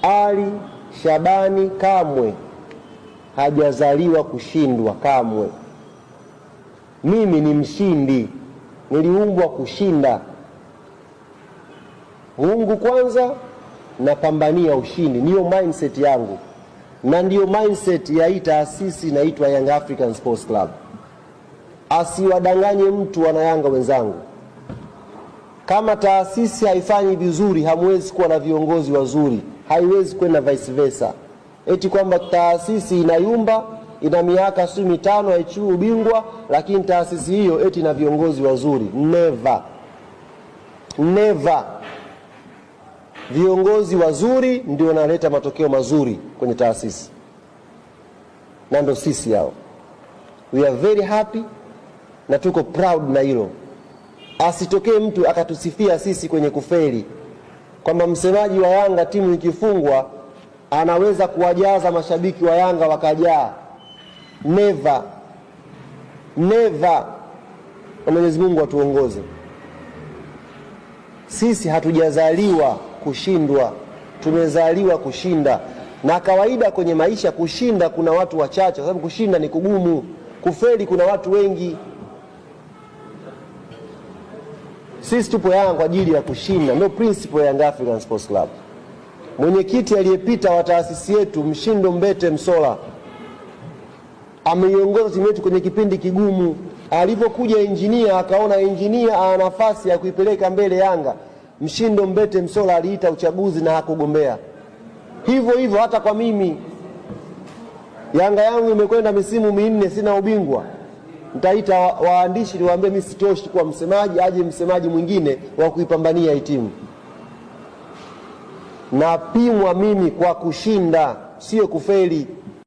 Ali Shabani kamwe hajazaliwa kushindwa kamwe. Mimi ni mshindi, niliumbwa kushinda. Mungu kwanza, napambania ushindi. Niyo mindset yangu, na ndiyo mindset ya hii taasisi inaitwa Young African Sports Club. Asiwadanganye mtu, wana Yanga wenzangu. Kama taasisi haifanyi vizuri, hamwezi kuwa na viongozi wazuri. Haiwezi kwenda vice versa. Eti kwamba taasisi inayumba, ina miaka 5 haichukui ubingwa, lakini taasisi hiyo eti na viongozi wazuri. Never. Never. Viongozi wazuri ndio wanaleta matokeo mazuri kwenye taasisi. Na ndo sisi hao. We are very happy na tuko proud na hilo. Asitokee mtu akatusifia sisi kwenye kufeli, kwamba msemaji wa Yanga timu ikifungwa anaweza kuwajaza mashabiki wa Yanga wakajaa. Never. Never. Mwenyezi Mungu atuongoze. Sisi hatujazaliwa kushindwa, tumezaliwa kushinda. Na kawaida kwenye maisha kushinda kuna watu wachache, kwa sababu kushinda ni kugumu. Kufeli kuna watu wengi. Sisi tupo Yanga kwa ajili ya kushinda. Ndio principle ya Young African Sports Club. Mwenyekiti aliyepita wa taasisi yetu Mshindo Mbete Msola ameiongoza timu yetu kwenye kipindi kigumu. Alipokuja engineer, akaona engineer ana nafasi ya kuipeleka mbele Yanga, Mshindo Mbete Msola aliita uchaguzi na hakugombea. Hivyo hivyo hata kwa mimi, Yanga yangu imekwenda misimu 4 sina ubingwa. Nitaita waandishi niwaambie mimi sitoshi kuwa msemaji, aje msemaji mwingine wa kuipambania hii timu. Napimwa mimi kwa kushinda, sio kufeli.